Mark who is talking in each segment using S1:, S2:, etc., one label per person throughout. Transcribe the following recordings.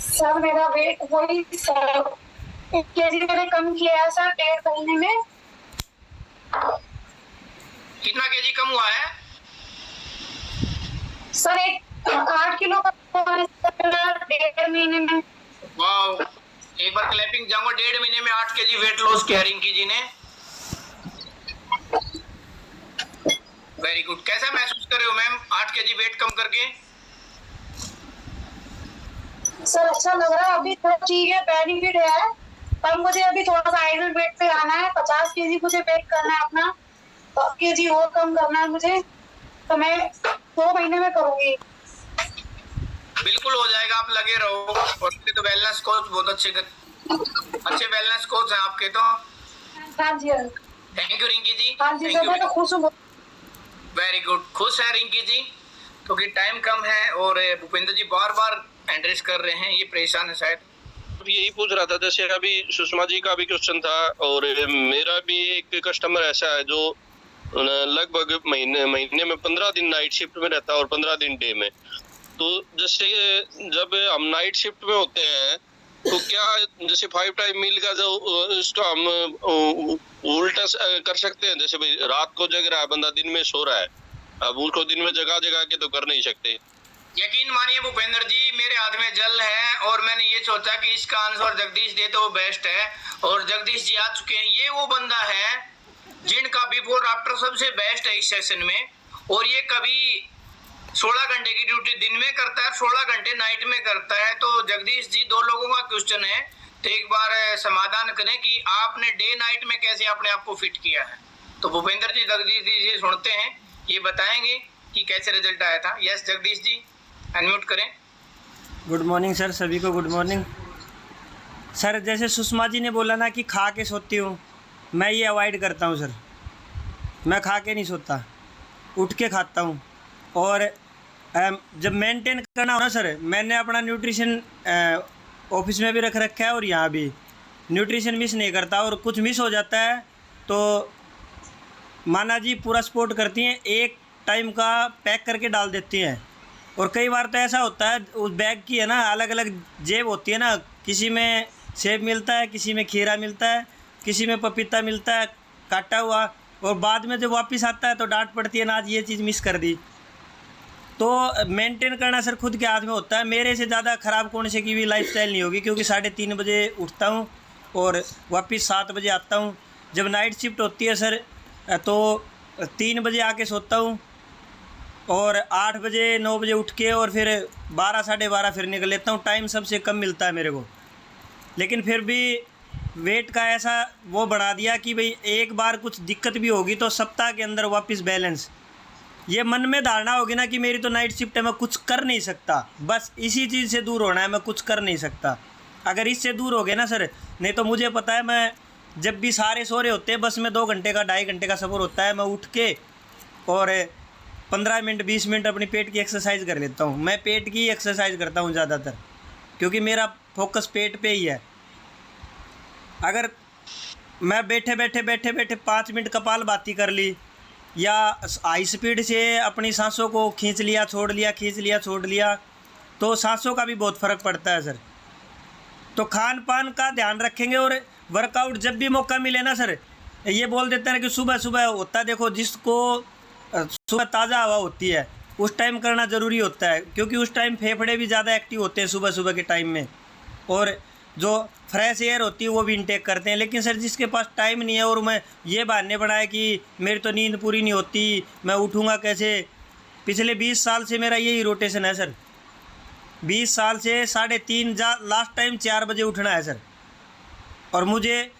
S1: Sir मेरा wait वही sir 1 KG मैंने कम किया है सर 1.5 महीने में।
S2: कितना केजी कम हुआ है?
S1: सर 8 किलो का 1.5 महीने में।
S2: वाह, एक बार क्लैपिंग जाऊंगा। 1.5 महीने में 8 केजी वेट लॉस किया रिंकी जी ने। Very good. कैसा महसूस कर रहे हो मैम 8 केजी वेट कम करके?
S1: सर अच्छा लग रहा है, अभी थोड़ा ठीक है, बेनिफिट है, पर मुझे अभी थोड़ा सा आइडल वेट पे आना है। 50 केजी मुझे वेट करना है अपना, 10 केजी और कम करना है मुझे, तो मैं 2 महीने में करूंगी।
S2: बिल्कुल हो जाएगा, आप लगे रहो। और तो वेलनेस कोच बहुत अच्छे वेलनेस कोच हैं आपके तो।
S1: हाँ जी
S2: थैंक यू रिंकी जी।
S1: हाँ जी सर, मैं तो खुश हूँ।
S2: वेरी गुड, खुश है रिंकी जी क्योंकि टाइम कम है और भूपेंद्र जी बार बार एंड्रेस कर रहे हैं, ये परेशान है शायद।
S3: यही पूछ रहा था, जैसे अभी सुषमा जी का भी क्वेश्चन था और मेरा भी एक कस्टमर ऐसा है जो लगभग महीने में 15 दिन नाइट शिफ्ट में रहता है और 15 दिन डे में। तो जैसे जब हम नाइट शिफ्ट में होते हैं तो क्या जैसे 5 टाइम मील का जो इसको हम उल्टा कर सकते हैं? जैसे भाई रात को जग रहा है बंदा, दिन में सो रहा है, अब उसको दिन में जगा जगा के तो कर नहीं सकते।
S2: यकीन मानिए भूपेंद्र जी, मेरे हाथ में जल है और मैंने ये सोचा कि इसका आंसर जगदीश दे तो बेस्ट है, और जगदीश जी आ चुके हैं। ये वो बंदा है जिनका बिफोर आफ्टर सबसे बेस्ट है इस सेशन में, और ये कभी 16 घंटे की ड्यूटी दिन में करता है, 16 घंटे नाइट में करता है। तो जगदीश जी, 2 लोगों का क्वेश्चन है, तो एक बार समाधान करें कि आपने डे नाइट में कैसे अपने आप को फिट किया है। तो भूपेंद्र जी जगदीश जी से सुनते हैं, ये बताएंगे कि कैसे रिजल्ट आया था। यस जगदीश जी, अनम्यूट करें।
S4: गुड मॉर्निंग सर, सभी को गुड मॉर्निंग। सर जैसे सुषमा जी ने बोला ना कि खा के सोती हूँ, मैं ये अवॉइड करता हूँ सर। मैं खा के नहीं सोता, उठ के खाता हूँ। और जब मेंटेन करना हो ना सर, मैंने अपना न्यूट्रिशन ऑफिस में भी रख रखा है और यहाँ भी न्यूट्रिशन मिस नहीं करता। और कुछ मिस हो जाता है तो माना जी पूरा सपोर्ट करती हैं, एक टाइम का पैक करके डाल देती हैं। और कई बार तो ऐसा होता है उस बैग की है ना अलग अलग जेब होती है ना, किसी में सेब मिलता है, किसी में खीरा मिलता है, किसी में पपीता मिलता है काटा हुआ, और बाद में जब वापस आता है तो डांट पड़ती है ना, आज ये चीज़ मिस कर दी। तो मेंटेन करना सर खुद के हाथ में होता है। मेरे से ज़्यादा ख़राब कौन से की भी लाइफस्टाइल नहीं होगी, क्योंकि 3:30 बजे उठता हूँ और वापस 7 बजे आता हूँ। जब नाइट शिफ्ट होती है सर तो 3 बजे आके सोता हूँ और 8 बजे 9 बजे उठ के और फिर 12 साढ़े 12 फिर निकल लेता हूँ। टाइम सबसे कम मिलता है मेरे को, लेकिन फिर भी वेट का ऐसा वो बढ़ा दिया कि भाई एक बार कुछ दिक्कत भी होगी तो सप्ताह के अंदर वापस बैलेंस। ये मन में धारणा होगी ना कि मेरी तो नाइट शिफ्ट है, मैं कुछ कर नहीं सकता, बस इसी चीज़ से दूर होना है, मैं कुछ कर नहीं सकता। अगर इससे दूर हो गए ना सर, नहीं तो मुझे पता है मैं जब भी सारे सो रहे होते हैं, बस में 2 घंटे का 2.5 घंटे का सफ़र होता है, मैं उठ के और 15 मिनट 20 मिनट अपनी पेट की एक्सरसाइज कर लेता हूँ। मैं पेट की एक्सरसाइज करता हूँ ज़्यादातर, क्योंकि मेरा फोकस पेट पे ही है। अगर मैं बैठे बैठे 5 मिनट कपालभाति कर ली या हाई स्पीड से अपनी सांसों को खींच लिया छोड़ लिया, खींच लिया छोड़ लिया, तो सांसों का भी बहुत फ़र्क पड़ता है सर। तो खान पान का ध्यान रखेंगे और वर्कआउट जब भी मौका मिले ना सर, ये बोल देते हैं कि सुबह सुबह होता है, देखो जिसको सुबह ताज़ा हवा होती है उस टाइम करना ज़रूरी होता है, क्योंकि उस टाइम फेफड़े भी ज़्यादा एक्टिव होते हैं सुबह सुबह के टाइम में, और जो फ्रेश एयर होती है वो भी इंटेक करते हैं। लेकिन सर जिसके पास टाइम नहीं है और मैं ये बहाने बनाए कि मेरी तो नींद पूरी नहीं होती, मैं उठूँगा कैसे, पिछले 20 साल से मेरा यही रोटेशन है सर। 20 साल से 3:30 लास्ट टाइम 4 बजे उठना है सर। और मुझे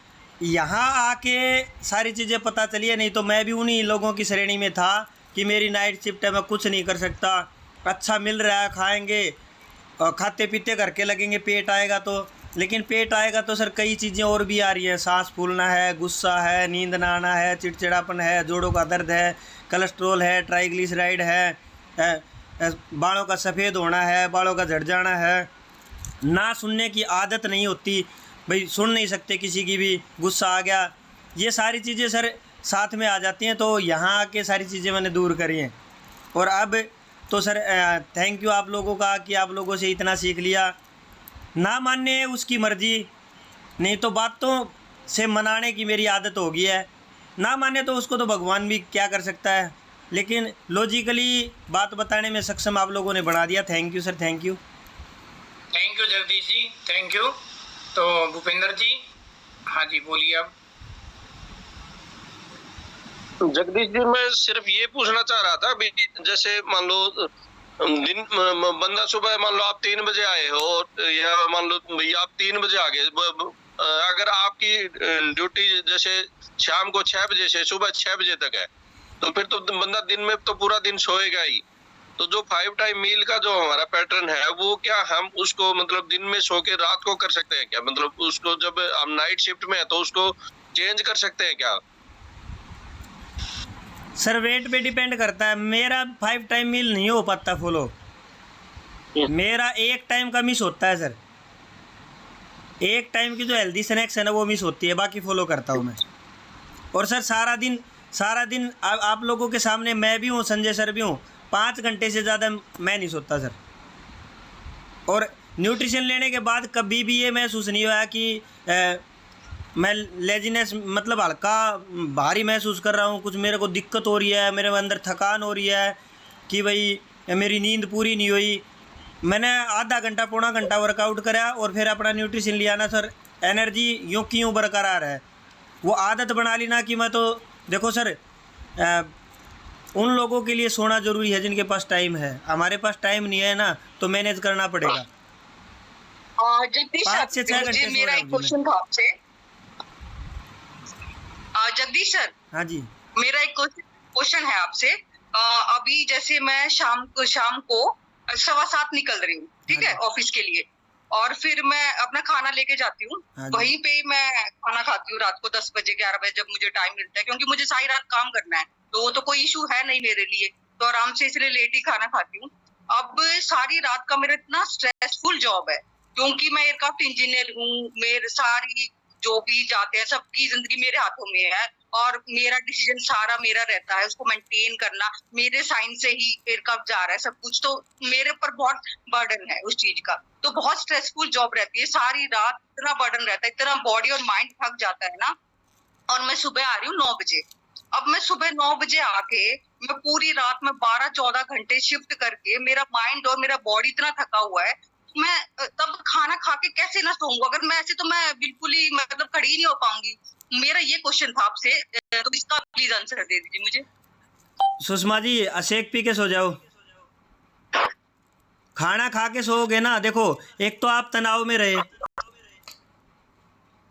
S4: यहाँ आके सारी चीज़ें पता चली है, नहीं तो मैं भी उन्हीं लोगों की श्रेणी में था कि मेरी नाइट शिफ्ट है, मैं कुछ नहीं कर सकता, अच्छा मिल रहा है खाएंगे और खाते पीते करके लगेंगे, पेट आएगा तो। लेकिन पेट आएगा तो सर कई चीज़ें और भी आ रही हैं, सांस फूलना है, गुस्सा है, नींद ना आना है, चिड़चिड़ापन है, जोड़ों का दर्द है, कोलेस्ट्रॉल है, ट्राइग्लिसराइड है, बालों का सफ़ेद होना है, बालों का झड़ जाना है, ना सुनने की आदत नहीं होती, भाई सुन नहीं सकते किसी की भी, गुस्सा आ गया, ये सारी चीज़ें सर साथ में आ जाती हैं। तो यहाँ आके सारी चीज़ें मैंने दूर करी हैं। और अब तो सर थैंक यू आप लोगों का कि आप लोगों से इतना सीख लिया। ना मानने उसकी मर्जी, नहीं तो बातों से मनाने की मेरी आदत हो गई है। ना माने तो उसको तो भगवान भी क्या कर सकता है, लेकिन लॉजिकली बात बताने में सक्षम आप लोगों ने बना दिया। Thank you sir, thank you.
S2: Thank you Jagdish ji, thank you. तो भूपेंद्र जी, हाँ जी बोलिए अब।
S3: जगदीश जी, मैं सिर्फ ये पूछना चाह रहा था अभी, जैसे मान लो बंदा सुबह मान लो आप 3 बजे आए हो, या मान लो भैया आप 3 बजे आ गए, अगर आपकी ड्यूटी जैसे शाम को 6 बजे से सुबह 6 बजे तक है, तो फिर तो बंदा दिन में तो पूरा दिन सोएगा ही। तो जो 5 टाइम मील का जो हमारा पैटर्न है, वो क्या हम उसको मतलब दिन में सो के रात को कर सकते हैं क्या? मतलब उसको जब हम नाइट शिफ्ट में है तो उसको चेंज कर सकते हैं क्या?
S4: सर वेट पे डिपेंड करता है। मेरा 5 टाइम मील नहीं हो पाता फॉलो, मेरा एक टाइम का मिस होता है सर। एक टाइम की जो हेल्दी स्नैक्स है ना वो मिस होती है, बाकी फॉलो करता हूँ मैं। और सर सारा दिन आप लोगों के सामने मैं भी हूँ, संजय सर भी हूँ, 5 घंटे से ज़्यादा मैं नहीं सोता सर। और न्यूट्रिशन लेने के बाद कभी भी ये महसूस नहीं हुआ कि मैं लेजीनेस मतलब हल्का भारी महसूस कर रहा हूँ, कुछ मेरे को दिक्कत हो रही है, मेरे अंदर थकान हो रही है कि भाई मेरी नींद पूरी नहीं हुई। मैंने आधा घंटा पौना घंटा वर्कआउट करा और फिर अपना न्यूट्रिशन लिया ना सर, एनर्जी यूँ की यूँ बरकरार है। वो आदत बना ली ना कि मैं तो देखो सर, उन लोगों के लिए सोना ज़रूरी है जिनके पास टाइम है। हमारे पास टाइम नहीं है ना, तो मैनेज करना पड़ेगा।
S5: जगदीश
S4: 5 से 6
S5: सर,
S4: घंटे
S5: मुझे मेरा एक क्वेश्चन था आपसे। जगदीश सर,
S4: हाँ जी,
S5: मेरा एक क्वेश्चन है आपसे। अभी जैसे मैं शाम को 7:15 निकल रही हूँ, ठीक है, ऑफिस के लिए, और फिर मैं अपना खाना लेके जाती हूँ।
S4: हाँ जी।
S5: वहीं पे ही मैं खाना खाती हूँ रात को 10 बजे 11 बजे जब मुझे टाइम मिलता है, क्योंकि मुझे सारी रात काम करना है, तो वो तो कोई इशू है नहीं मेरे लिए, तो आराम से इसलिए लेट ही खाना खाती हूँ। अब सारी रात का मेरा इतना स्ट्रेसफुल जॉब है, क्योंकि मैं एयरक्राफ्ट इंजीनियर हूँ, मेरे सारी जो भी जाते हैं सबकी जिंदगी मेरे हाथों में है, और मेरा डिसीजन सारा मेरा रहता है, उसको मेंटेन करना, मेरे साइन से ही एयरक्राफ्ट जा रहा है सब कुछ, तो मेरे ऊपर बहुत बर्डन है उस चीज का। तो बहुत स्ट्रेसफुल जॉब रहती है, सारी रात इतना बर्डन रहता है, इतना बॉडी और माइंड थक जाता है ना। और मैं सुबह आ रही हूँ 9 बजे। अब मैं सुबह 9 बजे आके मैं पूरी रात में 12-14 घंटे शिफ्ट करके मेरा माइंड और मेरा बॉडी इतना थका हुआ है, मैं तब खाना खा के कैसे ना सोऊंगा? अगर मैं ऐसे तो मैं बिल्कुल ही मतलब खड़ी ही नहीं हो पाऊंगी। मेरा ये क्वेश्चन था आपसे, तो इसका प्लीज आंसर दे दीजिए मुझे।
S4: सुषमा जी, अशेक पी के सो जाओ। खाना खा के सोओगे ना, देखो एक तो आप तनाव में रहे,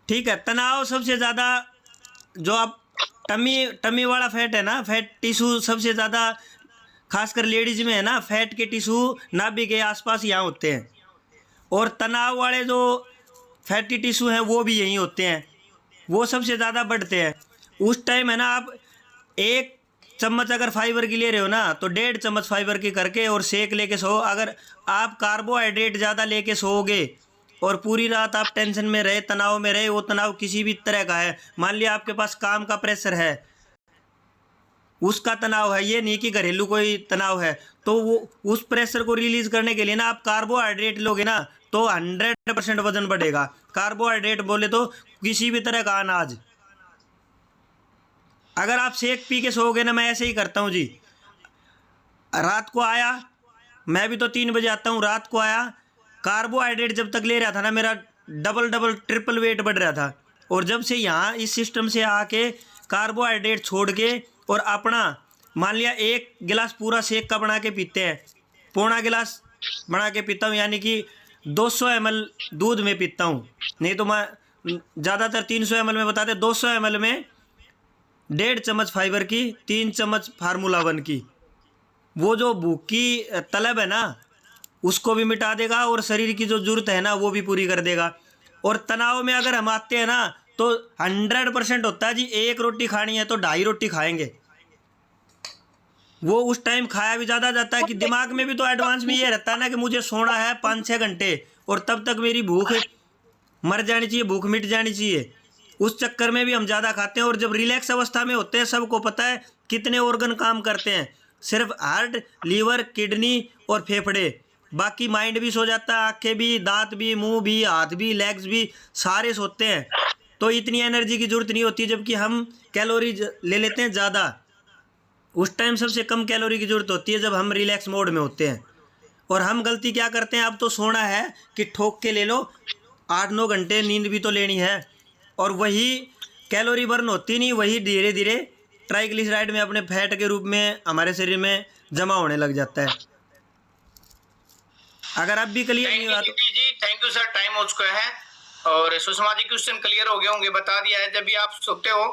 S4: ठीक है, तनाव सबसे ज़्यादा जो आप टमी वाला फैट है ना, फैट टिश्यू सबसे ज़्यादा खासकर लेडीज में है ना, फैट के टिश्यू नाभि के आसपास यहाँ होते हैं, और तनाव वाले जो फैटी टिश्यू हैं वो भी यहीं होते हैं, वो सबसे ज़्यादा बढ़ते हैं। उस टाइम है ना, आप 1 चम्मच अगर फाइबर की ले रहे हो ना, तो 1.5 चम्मच फाइबर की करके और शेक लेके सो। अगर आप कार्बोहाइड्रेट ज़्यादा लेके सोओगे और पूरी रात आप टेंशन में रहे, तनाव में रहे, वो तनाव किसी भी तरह का है, मान लिया आपके पास काम का प्रेशर है, उसका तनाव है, ये नहीं कि घरेलू कोई तनाव है, तो वो उस प्रेशर को रिलीज करने के लिए ना आप कार्बोहाइड्रेट लोगे ना, तो 100% वजन बढ़ेगा। कार्बोहाइड्रेट बोले तो किसी भी तरह का अनाज। अगर आप शेक पी के सोओगे ना, मैं ऐसे ही करता हूँ जी, रात को आया, मैं भी तो 3 बजे आता हूँ, रात को आया, कार्बोहाइड्रेट जब तक ले रहा था ना, मेरा डबल ट्रिपल वेट बढ़ रहा था। और जब से यहाँ इस सिस्टम से आके कार्बोहाइड्रेट छोड़ के और अपना मान लिया 1 गिलास पूरा शेक का बना के पीते हैं, पौना गिलास बना के पीता हूँ, यानी कि 200 ml दूध में पीता हूँ, नहीं तो मैं ज़्यादातर 300 ml में बताते, 200 ml में 1.5 चम्मच फाइबर की, 3 चम्मच फार्मूला 1 की। वो जो भूख की तलब है ना उसको भी मिटा देगा, और शरीर की जो ज़रूरत है ना वो भी पूरी कर देगा। और तनाव में अगर हम आते हैं ना, तो 100% होता है जी, 1 रोटी खानी है तो 2.5 रोटी खाएंगे। वो उस टाइम खाया भी ज़्यादा जाता है कि दिमाग में भी तो एडवांस में ये रहता है ना कि मुझे सोना है 5-6 घंटे, और तब तक मेरी भूख मर जानी चाहिए, भूख मिट जानी चाहिए। उस चक्कर में भी हम ज़्यादा खाते हैं। और जब रिलैक्स अवस्था में होते हैं, सबको पता है कितने ऑर्गन काम करते हैं, सिर्फ हार्ट, लीवर, किडनी और फेफड़े, बाकी माइंड भी सो जाता है, आंखें भी, दांत भी, मुंह भी, हाथ भी, लेग्स भी सारे सोते हैं। तो इतनी एनर्जी की जरूरत नहीं होती, जबकि हम कैलोरी ले लेते हैं ज़्यादा। उस टाइम सबसे कम कैलोरी की जरूरत होती है जब हम रिलैक्स मोड में होते हैं। और हम गलती क्या करते हैं, अब तो सोना है कि ठोक के ले लो, 8-9 घंटे नींद भी तो लेनी है, और वही कैलोरी बर्न होती नहीं, वही धीरे धीरे ट्राइग्लिसराइड में अपने फैट के रूप में हमारे शरीर में जमा होने लग जाता है। अगर अब भी क्लियर नहीं हुआ तो
S2: जी थैंक यू सर, टाइम हो चुका है। और सुषमा जी क्वेश्चन क्लियर हो गए होंगे, बता दिया है। जब भी आप सोते हो